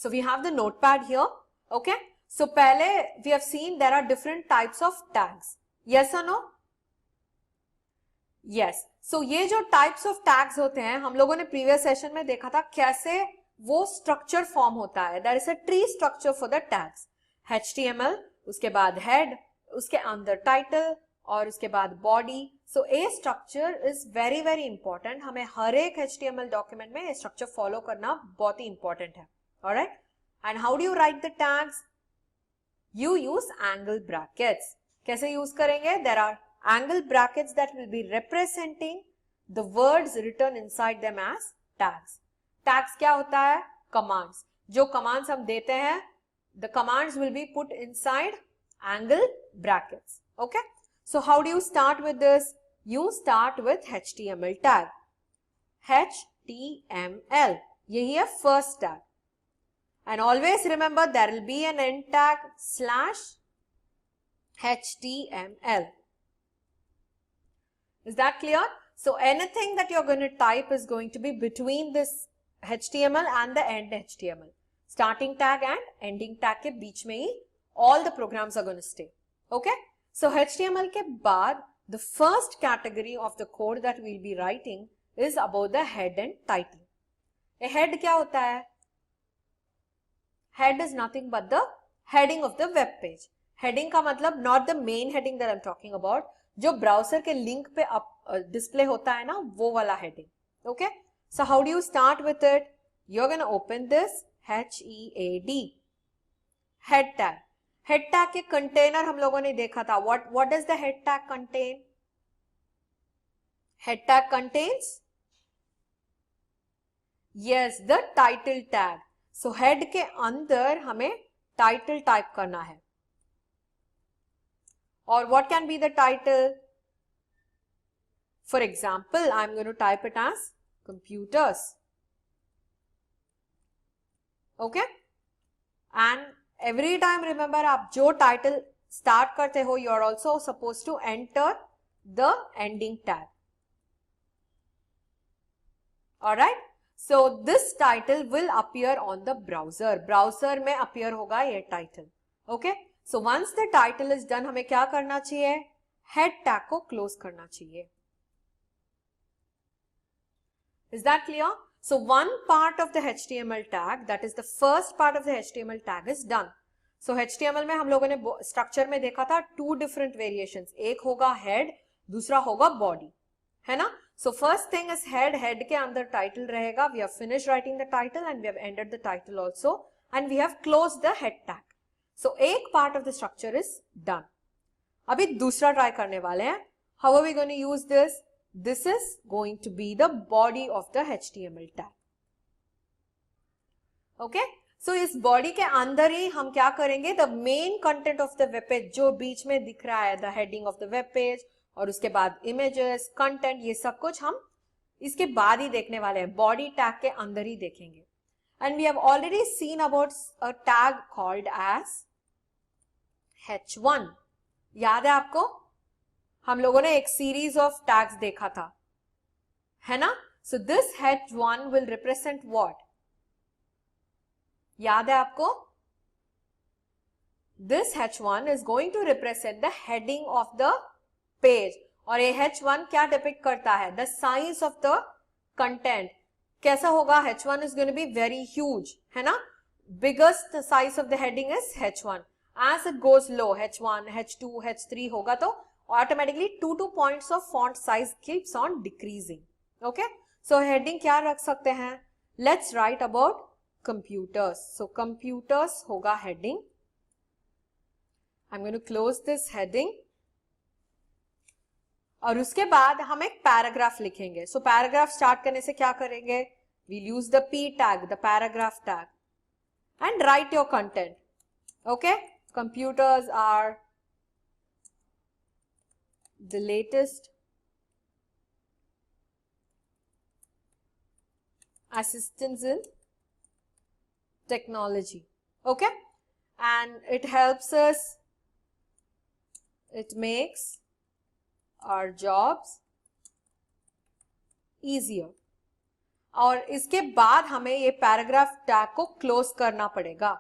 So we have the notepad here. Okay. So पहले we have seen there are different types of tags. Yes or no? Yes. So ये जो types of tags होते हैं हम लोगों ने previous session में देखा था कैसे वो structure form होता है. There is a tree structure for the tags. HTML, उसके बाद head, उसके अंदर title और उसके बाद body. So a structure is very very important. हमें हर एक HTML document में a structure follow करना बहुत ही important है. Alright? And how do you write the tags? You use angle brackets. कैसे use करेंगे? There are angle brackets that will be representing the words written inside them as tags. Tags क्या होता है? Commands. जो commands हम देते हैं, the commands will be put inside angle brackets. Okay? So how do you start with this? You start with HTML tag. HTML. यही है first tag. And always remember there will be an end tag /HTML. Is that clear? So anything that you're going to type is going to be between this HTML and the end HTML. Starting tag and ending tag के बीच में ही all the programs are going to stay. Okay? So HTML के बाद the first category of the code that we'll be writing is about the head and title. A head क्या होता है? Head is nothing but the heading of the web page. Heading का मतलब not the main heading that I'm talking about. जो browser के link पे display होता है ना वो वाला heading. Okay? So how do you start with it? You're going to open this HEAD. Head tag. Head tag के container हम लोगों ने देखा था. What does the head tag contain? Head tag contains? Yes, the title tag. So head के अंदर हमें title type करना है. Or what can be the title? For example, I'm going to type it as computers. Okay? And every time remember आप जो title start करते हो, you are also supposed to enter the ending tag. Alright? So this title will appear on the browser. Browser में appear होगा ये title. Okay? So once the title is done, हमें क्या करना चाहिए? Head tag को close करना चाहिए. Is that clear? So one part of the HTML tag, that is the first part of the HTML tag is done. So HTML में हम लोगों ने structure में देखा था two different variations. एक होगा head, दूसरा होगा body. है ना? So first thing is head. Head के अंदर title रहेगा. We have finished writing the title and we have ended the title also. And we have closed the head tag. So एक part of the structure is done. अभी दूसरा try करने वाले हैं. How are we going to use this? This is going to be the body of the HTML tag. Okay? So इस body के अंदर ही हम क्या करेंगे? The main content of the web page जो बीच में दिख रहा है, the heading of the web page और उसके बाद images, content, ये सब कुछ हम इसके बाद ही देखने वाले हैं. Body tag के अंदर ही देखेंगे. And we have already seen about a tag called as H1. याद है आपको? हम लोगों ने एक series of tags देखा था. है ना? So this H1 will represent what? याद है आपको? This H1 is going to represent the heading of the page. और ये H1 क्या depict करता है? The size of the content. कैसा होगा? H1 is going to be very huge. है ना? Biggest size of the heading is H1. As it goes low, H1, H2, H3 होगा तो automatically 2 points of font size keeps on decreasing. Okay? So heading क्या रख सकते हैं? Let's write about computers. So computers होगा heading. I'm going to close this heading. और उसके बाद हम एक पैराग्राफ लिखेंगे. So पैराग्राफ स्टार्ट करने से क्या करेंगे? We'll use the P tag, the paragraph tag, and write your content. Okay? Computers are the latest assistants in technology. Okay? And it helps us, it makes our jobs easier. और इसके बाद हमें ये paragraph tag को close करना पड़ेगा.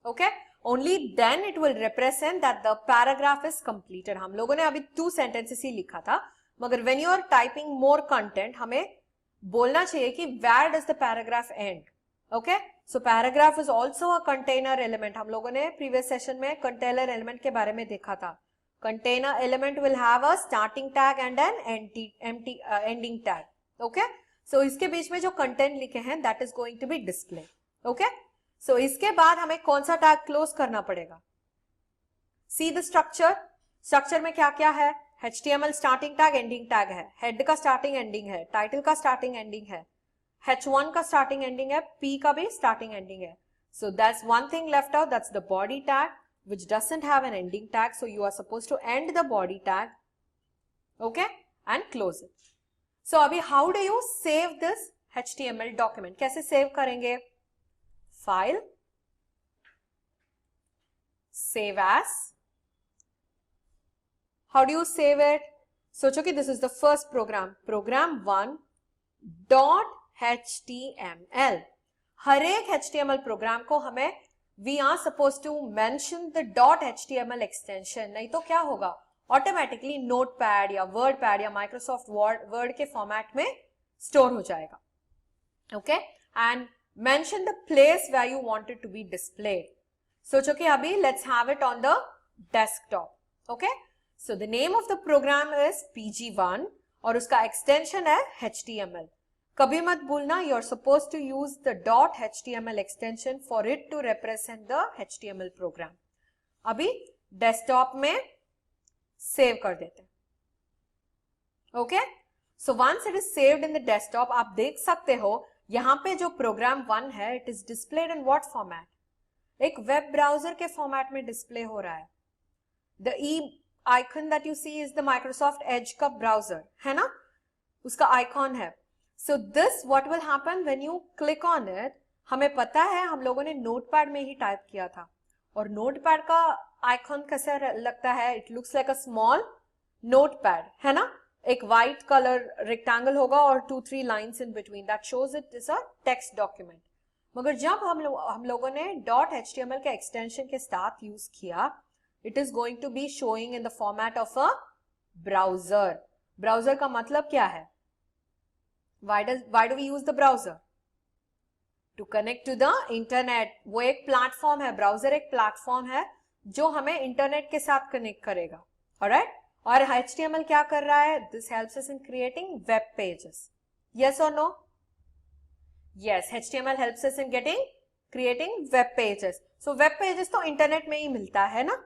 Okay, only then it will represent that the paragraph is completed. हम लोगों ने अभी 2 सेंटेंसेस ही लिखा था, मगर when you are typing more content हमें बोलना चाहिए कि where does the paragraph end. Okay, so paragraph is also a container element. हम लोगों ने प्रीवियस सेशन में कंटेनर एलिमेंट के बारे में देखा था. Container element will have a starting tag and an ending tag. Okay, so इसके बीच में जो कंटेंट लिखे हैं that is going to be display. Okay, so इसके बाद हमें कौन सा टैग क्लोज करना पड़ेगा? See the structure. स्ट्रक्चर में क्या क्या है? HTML starting tag ending tag है, हेड का स्टार्टिंग एंडिंग है, टाइटल का स्टार्टिंग एंडिंग है, H1 का स्टार्टिंग एंडिंग है, P का भी स्टार्टिंग एंडिंग है. So that's one thing left out, that's the body tag which doesn't have an ending tag, so you are supposed to end the body tag, okay, and close it. So अभी how do you save this HTML document? कैसे save करेंगे? File, save as. How do you save it? सोचो कि this is the first program, program1.html. हर एक HTML programme को हमें we are supposed to mention the .html extension, नहीं तो क्या होगा? ऑटोमेटिकली नोटपैड या वर्डपैड या माइक्रोसॉफ्ट वर्ड के फॉर्मेट में स्टोर हो जाएगा. Okay, and mention the place where you wanted to be displayed. सोचो कि अभी let's have it on the desktop. Okay, so the name of the program is PG1 और उसका एक्सटेंशन है HTML. कभी मत भूलना, you are suppose to use the .html extension for it to represent the HTML program. अभी desktop में save कर देते हैं. Okay, so once it is saved in the desktop, आप देख सकते हो यहां पे जो प्रोग्राम 1 है it is displayed in what format? एक वेब ब्राउजर के फॉर्मेट में डिस्प्ले हो रहा है. The E icon that you see is the Microsoft Edge का ब्राउजर, है ना, उसका आइकॉन है. So this what will happen when you click on it. हमें पता है हम लोगों ने नोटपैड में ही टाइप किया था, और नोटपैड का आइकॉन कैसा लगता है? It looks like a small notepad, है ना. एक व्हाइट कलर रेक्टेंगल होगा और 2-3 lines in between, that shows it is a text document. मगर जब हम लोगों ने .html के एक्सटेंशन के साथ यूज किया, it is going to be showing in the format of a browser. Browser का मतलब क्या है? why do we use the browser? To connect to the internet. वो एक प्लेटफॉर्म है, ब्राउजर एक प्लेटफॉर्म है जो हमें इंटरनेट के साथ कनेक्ट करेगा. ऑलराइट, और HTML क्या कर रहा है? This helps us in creating web pages. Yes or no? Yes, HTML helps us in creating web pages. So web pages तो इंटरनेट में ही मिलता है ना.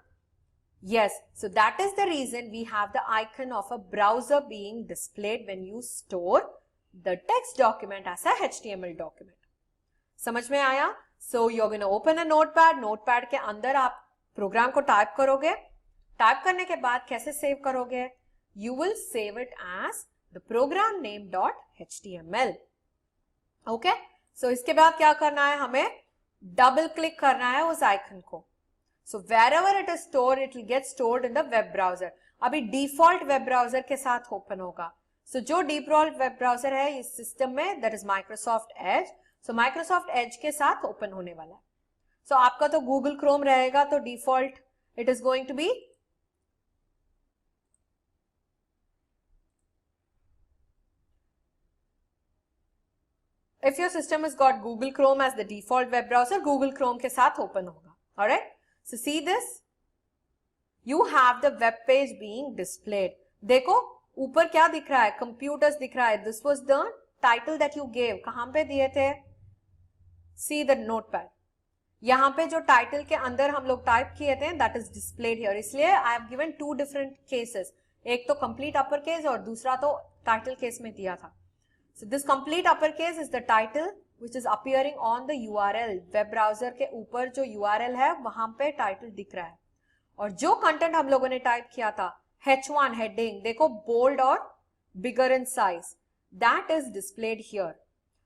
Yes, so that is the reason we have the icon of a browser being displayed when you store the text document as a HTML document. समझ में आया? So you're going to open a notepad. notepad के अंदर आप programme को type करोगे. Type करने के बाद कैसे सेव करोगे? You will save it as the program name .html. Okay? So इसके बाद क्या करना है? हमें डबल क्लिक करना है उस आइकन को. So wherever it is stored, it will get stored in the web browser. अभी डिफॉल्ट वेब ब्राउजर के साथ ओपन होगा. So जो डिफॉल्ट वेब ब्राउजर है इस सिस्टम में, that is Microsoft Edge. So Microsoft Edge के साथ ओपन होने वाला है. So आपका तो Google Chrome रहेगा, तो default it is going to be if your system has got Google Chrome as the default web browser, Google Chrome के साथ ओपन होगा. Alright? So see this? You have the web page being displayed. देखो ऊपर क्या दिख रहा है? Computers दिख रहा है. This was the title that you gave. कहां पे दिए थे? See the notepad. यहाँ पे जो टाइटल के अंदर हम लोग टाइप किए थे that is displayed here. इसलिए I have given 2 different cases. एक तो complete uppercase और दूसरा तो title case में दिया था. So this complete uppercase is the title which is appearing on the URL. Web browser के ऊपर जो URL है वहां पे टाइटल दिख रहा है. और जो कंटेंट हम लोगों ने टाइप किया था H1 हेडिंग, देखो बोल्ड और bigger in size, that is displayed here.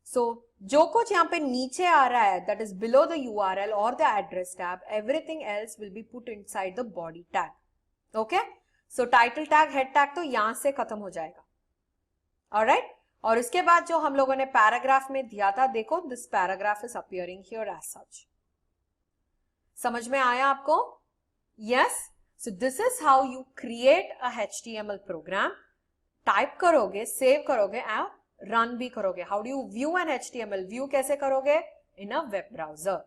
So जो कुछ यहाँ पे नीचे आ रहा है that is below the URL और the address tab, everything else will be put inside the body tag. Okay, so title tag, head tag तो यहां से खत्म हो जाएगा. ऑलराइट, और उसके बाद जो हम लोगों ने पैराग्राफ में दिया था, देखो this paragraph is appearing here as such. समझ में आया आपको? Yes. So this is how you create a HTML program. Type करोगे, सेव करोगे और रन भी करोगे। How do you view an HTML? View कैसे करोगे? In a web browser.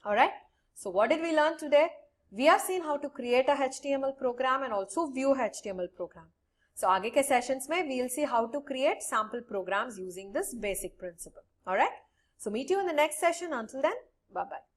Alright, so what did we learn today? We have seen how to create a HTML program and also view HTML program. So आगे के sessions में we'll see how to create sample programs using this basic principle. Alright? So meet you in the next session. Until then, bye bye.